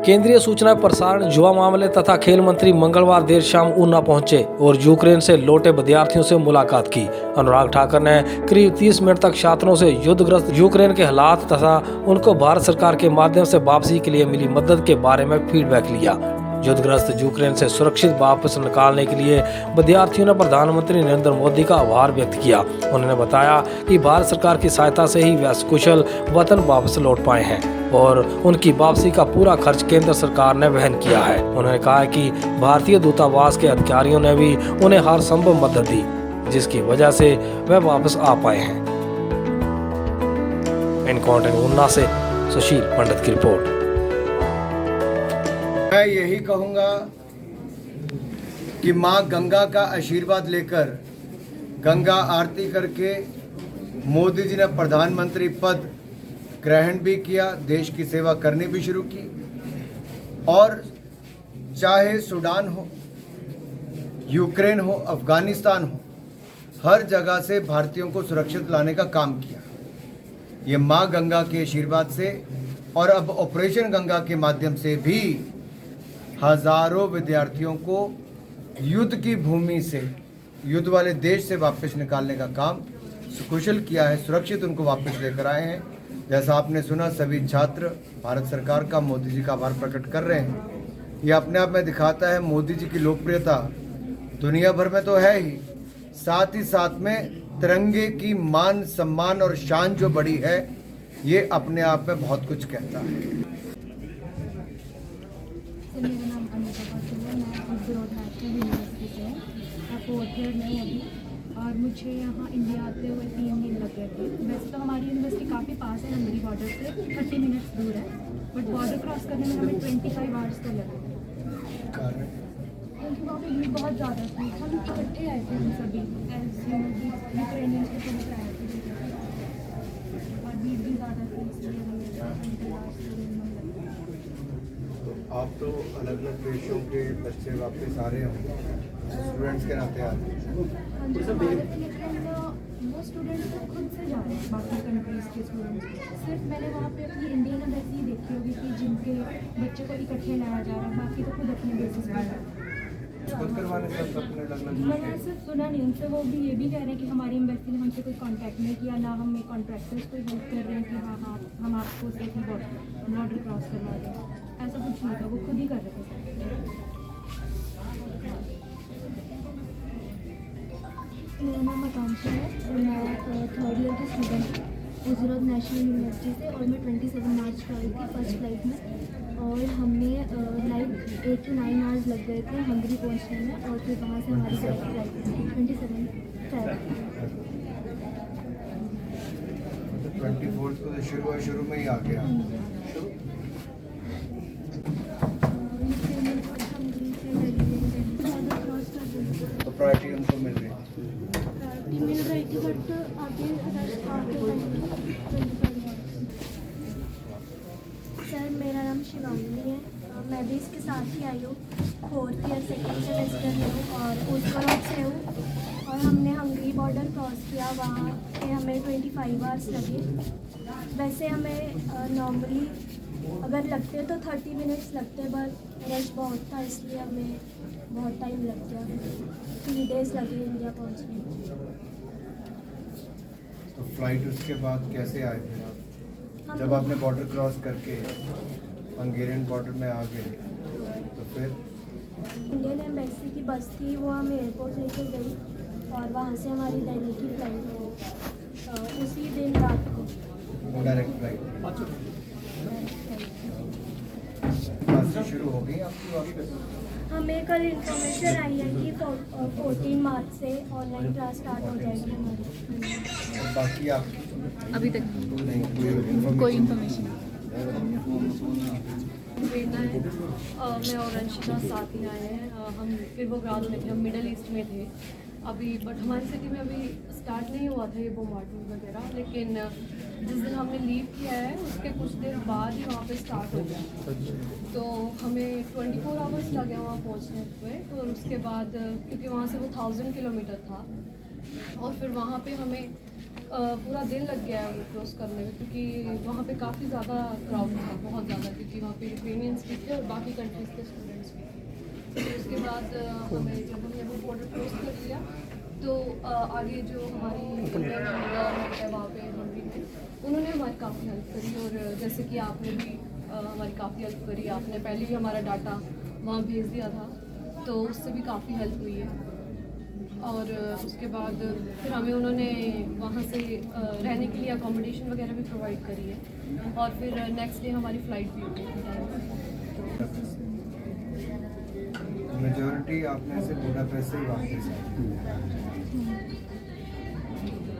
केंद्रीय सूचना प्रसारण, युवा मामले तथा खेल मंत्री मंगलवार देर शाम ऊना पहुंचे और यूक्रेन से लौटे विद्यार्थियों से मुलाकात की। अनुराग ठाकर ने करीब 30 मिनट तक छात्रों से युद्धग्रस्त यूक्रेन के हालात तथा उनको भारत सरकार के माध्यम से वापसी के लिए मिली मदद के बारे में फीडबैक लिया। युद्धग्रस्त यूक्रेन से सुरक्षित वापस निकालने के लिए विद्यार्थियों ने प्रधानमंत्री नरेंद्र मोदी का आभार व्यक्त किया। उन्होंने बताया कि भारत सरकार की सहायता से ही वे कुशल वतन वापस लौट पाए हैं और उनकी वापसी का पूरा खर्च केंद्र सरकार ने वहन किया है। उन्होंने कहा कि भारतीय दूतावास के अधिकारियों ने भी उन्हें हर संभव मदद दी, जिसकी वजह से वे वापस आ पाए हैं। इनकाउंटर ऊना से सुशील पंडित की रिपोर्ट। मैं यही कहूँगा कि माँ गंगा का आशीर्वाद लेकर गंगा आरती करके मोदी जी ने प्रधानमंत्री पद ग्रहण भी किया, देश की सेवा करनी भी शुरू की और चाहे सूडान हो, यूक्रेन हो, अफगानिस्तान हो, हर जगह से भारतीयों को सुरक्षित लाने का काम किया। ये माँ गंगा के आशीर्वाद से और अब ऑपरेशन गंगा के माध्यम से भी हजारों विद्यार्थियों को युद्ध की भूमि से, युद्ध वाले देश से वापस निकालने का काम सुकुशल किया है, सुरक्षित उनको वापस लेकर आए हैं। जैसा आपने सुना, सभी छात्र भारत सरकार का, मोदी जी का आभार प्रकट कर रहे हैं। ये अपने आप में दिखाता है मोदी जी की लोकप्रियता दुनिया भर में तो है ही, साथ ही साथ में तिरंगे की मान, सम्मान और शान जो बड़ी है, ये अपने आप में बहुत कुछ कहता है। मेरा नाम अनिता पाटिल है। मैं अब्रोड नेशनल यूनिवर्सिटी से हूँ। मैं 4th ईयर में हूँ अभी और मुझे यहाँ इंडिया आते हुए 3 दिन लग गए थे। वैसे तो हमारी यूनिवर्सिटी काफ़ी पास है हंगरी बॉर्डर से, 30 मिनट्स दूर है, बट बॉर्डर क्रॉस करने में हमें 25 आवर्स तो लगे थे, क्योंकि वहाँ पे भीड़ बहुत ज़्यादा थी। हम इकट्ठे आए थे, हम सभी यूक्रेनियंस के सभी आए थे और भीड़ भी ज़्यादा थी, इसलिए आप तो अलग अलग देशों के बच्चे वापस आ रहे होंगे, स्टूडेंट्स के नाते आ रहे हैं। वो स्टूडेंट्स तो खुद से जा रहे हैं, बाकी कंट्रीज़ के स्टूडेंट्स। सिर्फ मैंने वहाँ पे अपनी इंडियन एम्बेसी देखी होगी कि जिनके बच्चे को इकट्ठे लाया जा रहा है, बाकी तो खुद अपने बेसिस पर खुद करवाने से अपने अलग अलग। मैंने ऐसे सुना नहीं उनसे। वो भी ये भी कह रहे हैं कि हमारी एम्बेसी ने हमसे कोई कांटेक्ट नहीं किया, ना हमें कॉन्ट्रैक्टर्स को हेल्प कर रहे हैं कि हाँ हाँ हम आपको सेफली बॉर्डर क्रॉस करवा दें। ऐसा कुछ नहीं था, वो खुद ही कर रहे थे। मेरा नाम आकांक्षा है और मैं 3rd ईयर की स्टूडेंट हूँ गुजरात नेशनल यूनिवर्सिटी से और मैं 27 मार्च को आई थी फर्स्ट फ्लाइट में और हमने लाइक 8 to 9 आवर्स लग गए थे हंगरी पहुँचने में और फिर वहाँ से हमारी फ्लाइट थी 27 24 को तो शुरू में ही आ गया। तो प्रायोरिटी उनको मिल रही थी बट आगे सर मेरा नाम शिवांगी है। मैं भी इसके साथ ही आई हूँ, 4th ईयर 2nd सेमेस्टर में हूँ और उस्बेक से हूँ और हमने हंगरी बॉर्डर क्रॉस किया। वहाँ पे हमें 25 आवर्स लगे। वैसे हमें नॉर्मली अगर लगते तो 30 मिनट्स लगते, बट रश बहुत था इसलिए हमें बहुत टाइम लग गया। 3 डेज़ लगे इंडिया पहुँचने में। तो फ्लाइट उसके बाद कैसे आए थे आप? जब आपने बॉर्डर क्रॉस करके हंगेरियन बॉर्डर में आ गए तो फिर? इंडियन एम्बेसी की बस थी, वो हमें एयरपोर्ट लेके गई और वहाँ से हमारी दिल्ली की फ्लाइट थी उसी दिन रात को डायरेक्ट फ्लाइट शुरू हो गई आपकी वापस? हमें कल इन्फॉर्मेशन आई है कि 14 मार्च से ऑनलाइन क्लास स्टार्ट हो जाएगी हमारी। और बाकी आपकी अभी तक नहीं कोई इन्फॉर्मेशन प्रेरणा है। मैं और अंशिका साथ ही आए हैं। हम फिर वो ग्राउंड में थे, हम मिडल ईस्ट में थे अभी, बट हमारी सिटी में अभी स्टार्ट नहीं हुआ था ये बोम्बार्डमेंट वगैरह, लेकिन जिस दिन हमने लीव किया है उसके कुछ देर बाद ही वहाँ पे स्टार्ट हो गया। तो हमें 24 आवर्स लगे वहाँ पहुँचने पे और उसके बाद क्योंकि वहाँ से वो 1000 किलोमीटर था और फिर वहाँ पे हमें पूरा दिन लग गया ये क्रॉस करने में, क्योंकि वहाँ पे काफ़ी ज़्यादा क्राउड था, बहुत ज़्यादा, क्योंकि वहाँ पे यूक्रेनियंस भी थे और बाकी कंट्रीज़ के स्टूडेंट्स भी थे। तो उसके बाद हमें जब हमने वो बॉर्डर क्रॉस कर लिया तो आगे जो हमारी गवर्नमेंट है वहाँ पे हंगरी में, उन्होंने हमारी काफ़ी हेल्प करी। और जैसे कि आपने भी हमारी काफ़ी हेल्प करी, आपने पहले भी हमारा डाटा वहाँ भेज दिया था, तो उससे भी काफ़ी हेल्प हुई है। और उसके बाद फिर हमें उन्होंने वहाँ से रहने के लिए अकोमोडेशन वगैरह भी प्रोवाइड करी है। और फिर नेक्स्ट डे हमारी फ़्लाइट भी हो गई थी टाइम पर। मेजॉरिटी आपने से बुडापेस्ट से ही वापस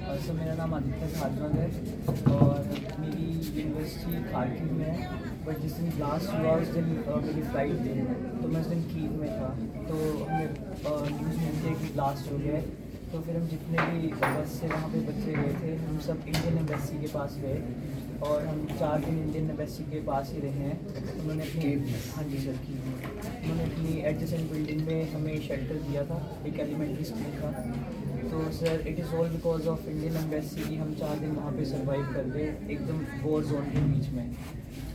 और सर मेरा नाम आदित्य भारद्वाज है और मेरी यूनिवर्सिटी खारकिव में है। बट जिस दिन ब्लास्ट हुआ उस दिन मेरी फ़्लाइट थी, तो मैं उस दिन कीव में था। तो हमें न्यूज़ मिलती है कि ब्लास्ट हो गया है। तो फिर हम जितने भी बस से वहाँ पे बच्चे गए थे, हम सब इंडियन एम्बेसी के पास गए और हम 4 दिन इंडियन एम्बेसी के पास ही रहे हैं। उन्होंने अपनी, हाँ जी सर, कीव में उन्होंने अपनी एडजेसेंट बिल्डिंग में हमें शेल्टर दिया था, एक एलिमेंट्री स्कूल का। तो sir it is all because of Indian embassy कि हम 4 दिन वहाँ पे सर्वाइव कर गए एकदम वॉर जोन के बीच में।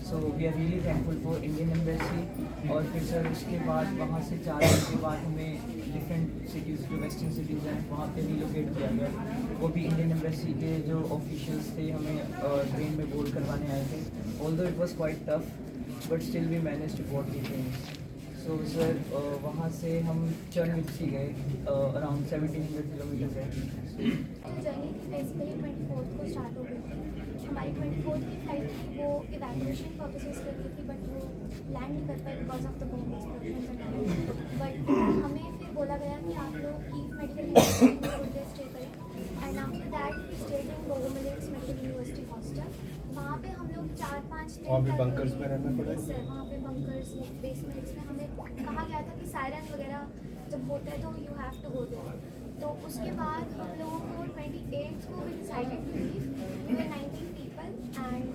So we are really thankful for Indian embassy. और फिर सर उसके बाद वहाँ से 4 दिन के बाद हमें डिफरेंट सिटीज़ जो वेस्टर्न सिटीज़ हैं वहाँ पे रिलोकेट किया गया। वो भी इंडियन एम्बेसी के जो ऑफिशियल्स थे हमें ट्रेन में बोर्ड करवाने आए थे। Although it was quite tough but still we manage to board the train. So sir वहाँ से हम चर्नविक्सी गए, अराउंड 1700 किलोमीटर है। जर्नी बेसिकली 24 को स्टार्ट हो गई थी। हमारी 24 की फ्लाइट थी, वो इवैक्यूएशन पर्पसेस कर रही थी, बट वो लैंड नहीं कर पाई because of the bomb explosion. But हमें फिर बोला गया कि आप लोग कीव मेडिकल यूनिवर्सिटी में कुछ स्टे करें। And after that we stayed in Bogomolets medical university hostel. वहाँ पे हम लोग 4-5 दिन वहाँ पे बंकर्स में रहना पड़ा? सर वहाँ पे बंकर्स बेसमेंट्स में हमें कहा गया था कि सायरन वगैरह जब होता है तो you have to go there. तो उसके बाद हम लोगों को 28 को we decided to leave. We were 19 people and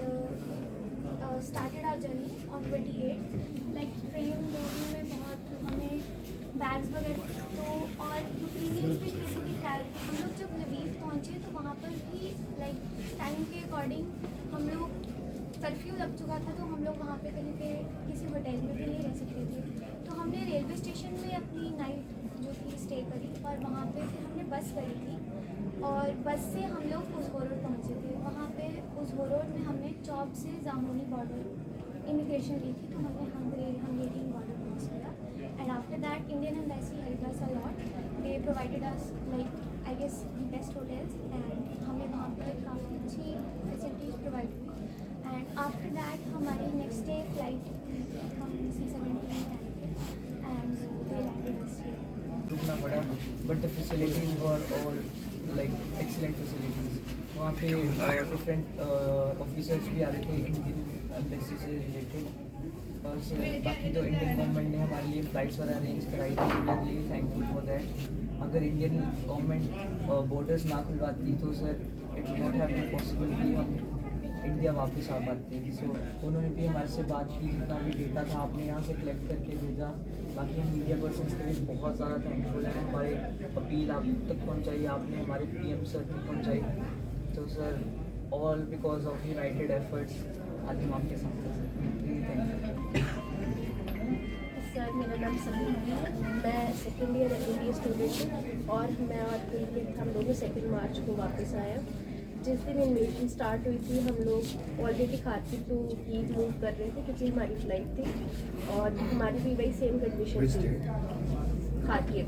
started our journey on 28। Like train journey में बहुत हमें बैग्स वगैरह तो और यूक्रेनियंस भी किसी की हेल्प। हम लोग जब लवीव पहुँचे तो वहाँ पर भी लाइक टाइम के अकॉर्डिंग हम लोग कर्फ्यू लग चुका था, तो हम लोग वहाँ पे कहीं पे किसी होटल में भी नहीं रह सकते थे। तो हमने रेलवे स्टेशन में अपनी नाइट जो थी स्टे करी और वहाँ पे फिर हमने बस करी थी और बस से हम लोग उज़होरोड पहुँचे थे। वहाँ पे उज़होरोड में हमने चौक से जामुनी बॉर्डर इमिग्रेशन ली थी, तो हमने हंगेरियन बॉर्डर क्रॉस किया। And after that Indian embassy help us a lot. They provided us like I guess the best hotels and हमें वहाँ पर काफ़ी अच्छी फैसिलिटीज़ प्रोवाइड हुई। एंड आफ्टर दैट हमारी नेक्स्ट डे फ्लाइट हम C-17 and they landed us here. रुकना पड़ा but the facilities were all like excellent facilities. वहाँ पे डिफरेंट ऑफिसर्स भी आ रहे थे इंडियन एम्बेसी से रिलेटेड। और बाकी तो इंडियन गवर्नमेंट ने हमारे लिए फ़्लाइट्स वगैरह अरेंज कराई थी, we are really thankful for that. अगर इंडियन गवर्नमेंट बॉर्डर्स ना खुलवाती तो sir it would not have been possible कि हम इंडिया वापस आ पाते। सो उन्होंने भी हमारे से बात की, जितना भी डेटा था आपने यहाँ से कलेक्ट करके भेजा। बाकी हम मीडिया पर्सन्स के लिए बहुत ज़्यादा थैंकफुल हैं। हमारे अपील आप तक पहुँचाई आपने, हमारे PM सर तक पहुँचाई। तो sir all because of United efforts आज हम आपके साथ हैं। Thank you sir. मेरा नाम समीर है, मैं सेकेंड ईयर MBA स्टूडेंट हूँ और मैं और कुलप्रीत हम लोग 2 मार्च को वापस आए। जिस दिन इन्वेजन स्टार्ट हुई थी हम लोग already Kharkiv to Kyiv move कर रहे थे क्योंकि हमारी फ्लाइट थी और हमारी भी वही सेम कंडीशन थी। Kharkiv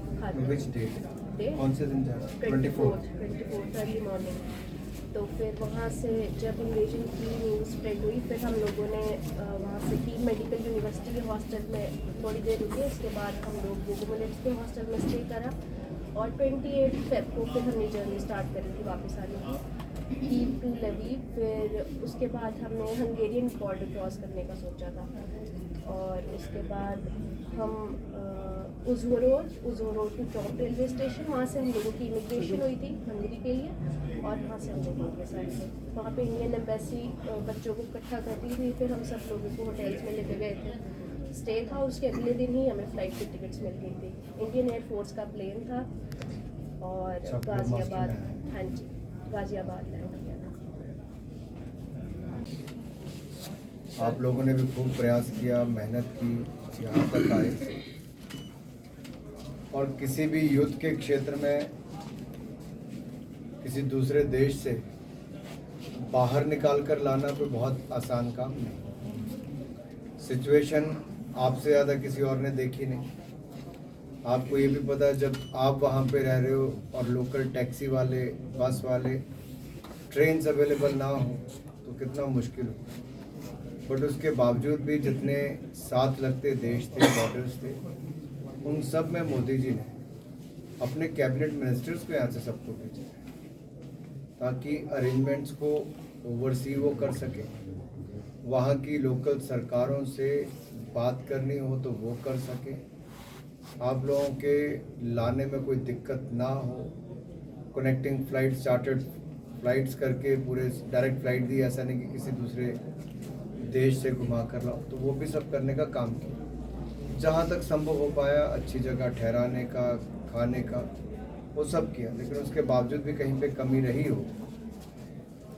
Which date? डे कौन से दिन जा रहा है? 24 अर्ली मॉर्निंग। तो फिर वहाँ से जब इन्वेजन की न्यूज़ स्प्रेड हुई फिर हम लोगों ने वहाँ से कीव मेडिकल यूनिवर्सिटी के हॉस्टल में थोड़ी देर रुके। उसके बाद हम लोग गोगोमेलिट्स के हॉस्टल में स्टे करा और 28 फेब को फिर हमने जर्नी स्टार्ट करी थी वापस आने की कीव टू लवीव। फिर उसके बाद हमने हंगेरियन बॉर्डर क्रॉस करने का सोचा था और उसके बाद हम उज़होरोड टू टॉप रेलवे स्टेशन, वहाँ से हम लोगों की इमिग्रेशन हुई थी हंगरी के लिए और वहाँ से हम लोग वापस आए थे। वहाँ पे इंडियन एम्बेसी बच्चों को इकट्ठा कर रही थी, फिर हम सब लोगों को होटल्स में लेके गए थे। स्टे था, उसके अगले दिन ही हमें फ़्लाइट की टिकट्स मिल गई थी। इंडियन एयरफोर्स का प्लेन था और सब लोग गाज़ियाबाद, मास्टर में हाँ जी, गाज़ियाबाद लैंड किया था। आप लोगों ने भी खूब प्रयास किया, मेहनत की, यहाँ तक आए। और किसी भी युद्ध के क्षेत्र में किसी दूसरे देश से बाहर निकाल कर लाना कोई बहुत आसान काम नहीं। सिचुएशन आपसे ज़्यादा किसी और ने देखी नहीं। आपको ये भी पता है, जब आप वहाँ पे रह रहे हो और लोकल टैक्सी वाले, बस वाले, ट्रेन्स अवेलेबल ना हो तो कितना मुश्किल हो। बट उसके बावजूद भी जितने साथ लगते देश थे, बॉर्डर्स थे, उन सब में मोदी जी ने अपने कैबिनेट मिनिस्टर्स को यहाँ से सबको भेजा ताकि अरेंजमेंट्स को ओवरसी वो कर सके। वहाँ की लोकल सरकारों से बात करनी हो तो वो कर सके। आप लोगों के लाने में कोई दिक्कत ना हो। कनेक्टिंग फ्लाइट्स, चार्टर्ड फ्लाइट्स करके पूरे डायरेक्ट फ्लाइट दी, ऐसा नहीं कि किसी दूसरे देश से घुमा कर लाओ, तो वो भी सब करने का काम किया। जहाँ तक संभव हो पाया अच्छी जगह ठहराने का, खाने का, वो सब किया। लेकिन उसके बावजूद भी कहीं पे कमी रही हो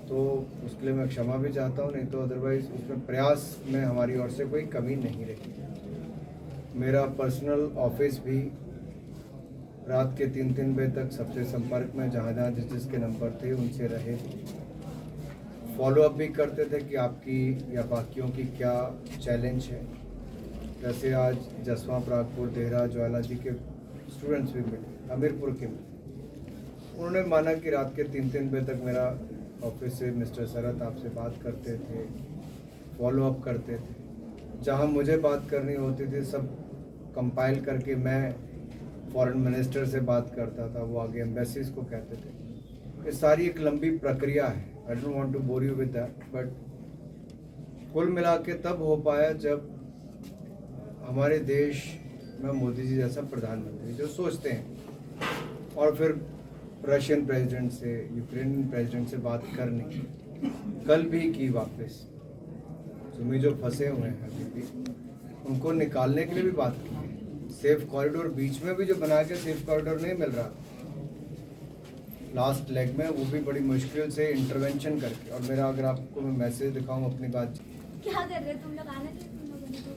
तो उसके लिए मैं क्षमा भी चाहता हूँ, नहीं तो अदरवाइज़ उसमें प्रयास में हमारी ओर से कोई कमी नहीं रही। मेरा पर्सनल ऑफिस भी रात के 3-3 बजे तक सबसे संपर्क में, जहाँ जहाँ जिसके नंबर थे उनसे रहे। फॉलो अप भी करते थे कि आपकी या बाकियों की क्या चैलेंज है। जैसे आज जसवां, प्रागपुर, देहरा, ज्वाला जी के स्टूडेंट्स भी मिले, हमीरपुर के मिले। उन्होंने माना कि रात के 3-3 बजे तक मेरा ऑफिस से मिस्टर शरद आपसे बात करते थे, फॉलो अप करते थे। जहाँ मुझे बात करनी होती थी सब कंपाइल करके मैं फॉरेन मिनिस्टर से बात करता था, वो आगे एम्बेसीज को कहते थे। ये सारी एक लंबी प्रक्रिया है। I don't want to bore you with that, but कुल मिला के तब हो पाया जब हमारे देश में मोदी जी जैसा प्रधानमंत्री जो सोचते हैं। और फिर रशियन प्रेसिडेंट से, यूक्रेनियन प्रेसिडेंट से बात करनी, कल भी की वापस। तुम्हें जो फंसे हुए हैं अभी भी, उनको निकालने के लिए भी बात की। सेफ कॉरिडोर बीच में भी जो बनाया गया, सेफ कॉरिडोर नहीं मिल रहा लास्ट लेग में, वो भी बड़ी मुश्किल से इंटरवेंशन करके। और मेरा अगर आपको मैं मैसेज दिखाऊँ अपनी बात, क्या कर रहे तुम लोग, आना चाहिए तुम लोगों ने तो।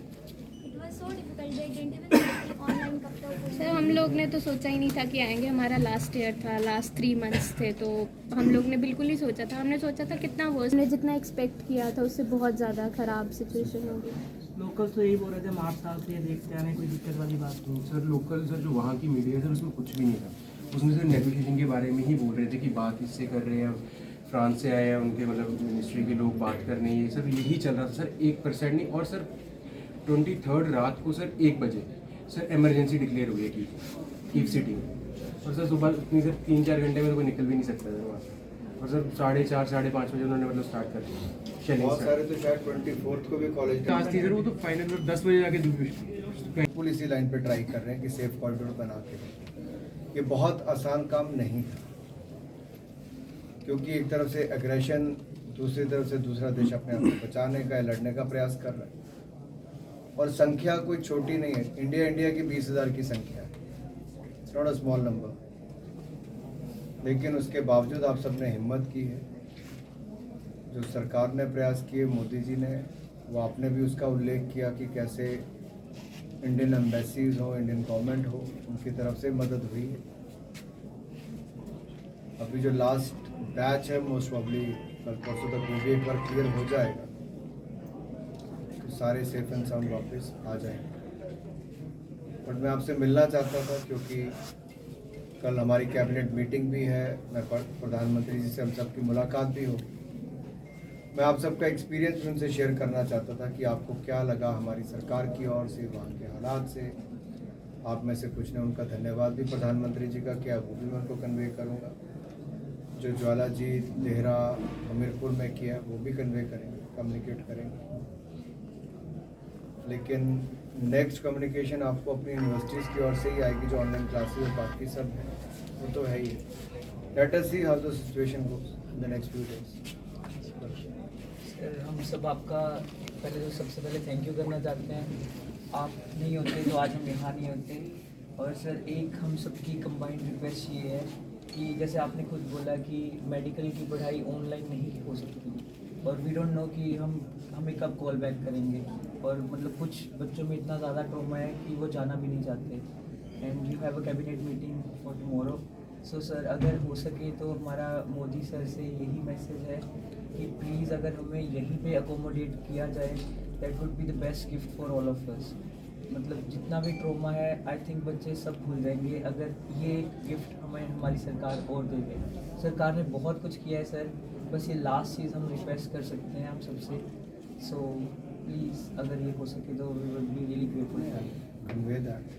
It was so difficult, they didn't even online कब तक। सर हम लोग ने तो सोचा ही नहीं था कि आएंगे। हमारा लास्ट ईयर था, लास्ट 3 मंथ्स थे, तो हम लोग ने बिल्कुल नहीं सोचा था। हमने सोचा था कितना वर्स्ट, हमने जितना एक्सपेक्ट किया था उससे बहुत ज़्यादा ख़राब सिचुएशन होगी। लोकल्स तो यही बोल रहे थे, हम 8 साल से ये देखते आ रहे हैं, कोई दिक्कत वाली बात नहीं। सर लोकल सर जो वहाँ की मीडिया है सर उसमें कुछ भी नहीं था। उसमें सिर्फ नेगोशिएशन के बारे में ही बोल रहे थे कि बात इससे कर रहे हैं, फ्रांस से आए हैं, उनके मतलब मिनिस्ट्री के लोग बात कर रहे हैं, ये सब यही चल रहा था सर। 1% नहीं। और सर 23 रात को सर 1 बजे सर इमरजेंसी डिक्लेयर हुई है कीव सिटी में। और सर सुबह इतनी सर 3-4 घंटे में तो कोई निकल भी नहीं सकता था वहाँ से। और सर 4:30-5:30 बजे उन्होंने मतलब स्टार्ट कर दिया। बहुत सारे तो शायद 24 को भी कॉलेज आज थी सर, वो तो फाइनल 10 बजे जाके पुल इसी लाइन पे ट्राई कर रहे हैं कि सेफ कॉरिडोर बना के। ये बहुत आसान काम नहीं था, क्योंकि एक तरफ से एग्रेशन, दूसरी तरफ से दूसरा देश अपने आप को बचाने का, लड़ने का प्रयास कर रहा है। और संख्या कोई छोटी नहीं है। इंडिया की 20,000 की संख्या है, it's not a small number. लेकिन उसके बावजूद आप सबने हिम्मत की है। जो सरकार ने प्रयास किए, मोदी जी ने, वो आपने भी उसका उल्लेख किया कि कैसे इंडियन एम्बेसीज हो, इंडियन गवर्नमेंट हो, उनकी तरफ से मदद हुई है। अभी जो लास्ट बैच है, मोस्ट प्रॉब्ली कल परसों तक वो भी एक बार क्लियर हो जाएगा तो सारे सेफ एंड साउंड वापस आ जाएंगे। बट मैं आपसे मिलना चाहता था क्योंकि कल हमारी कैबिनेट मीटिंग भी है, मैं प्रधानमंत्री जी से हम सबकी मुलाकात भी हो। मैं आप सबका एक्सपीरियंस भी उनसे शेयर करना चाहता था कि आपको क्या लगा हमारी सरकार की ओर से, वहाँ के हालात से। आप में से कुछ ने उनका धन्यवाद भी प्रधानमंत्री जी का किया, वो भी मैं उनको कन्वे करूँगा। जो ज्वाला जी देहरा हमीरपुर में किया वो भी कन्वे करेंगे, कम्युनिकेट करेंगे। लेकिन नेक्स्ट कम्युनिकेशन आपको अपनी यूनिवर्सिटीज़ की ओर से ही आएगी, जो ऑनलाइन क्लासेस और बाकी सब है वो तो है ही। Let us see how the situation goes in the next few days. Sir हम सब आपका पहले तो सबसे पहले थैंक यू करना चाहते हैं। आप नहीं होते तो आज हम यहाँ नहीं होते। और सर एक हम सबकी कंबाइंड रिक्वेस्ट ये है कि जैसे आपने खुद बोला कि मेडिकल की पढ़ाई ऑनलाइन नहीं हो सकती और वी डोंट नो कि हमें कब कॉल बैक करेंगे और मतलब कुछ बच्चों में इतना ज़्यादा ट्रॉमा है कि वो जाना भी नहीं चाहते and we have a cabinet meeting for tomorrow. So sir अगर हो सके तो हमारा मोदी सर से यही मैसेज है कि प्लीज़ अगर हमें यहीं पे अकोमोडेट किया जाए that would be the best gift for all of us. मतलब जितना भी ट्रॉमा है आई थिंक बच्चे सब भूल जाएंगे अगर ये गिफ्ट हमें हमारी सरकार और दे दे। सरकार ने बहुत कुछ किया है सर, बस ये लास्ट चीज़ हम रिक्वेस्ट कर सकते हैं हम सबसे। सो प्लीज़ अगर ये हो सके तो we would be really grateful. convey that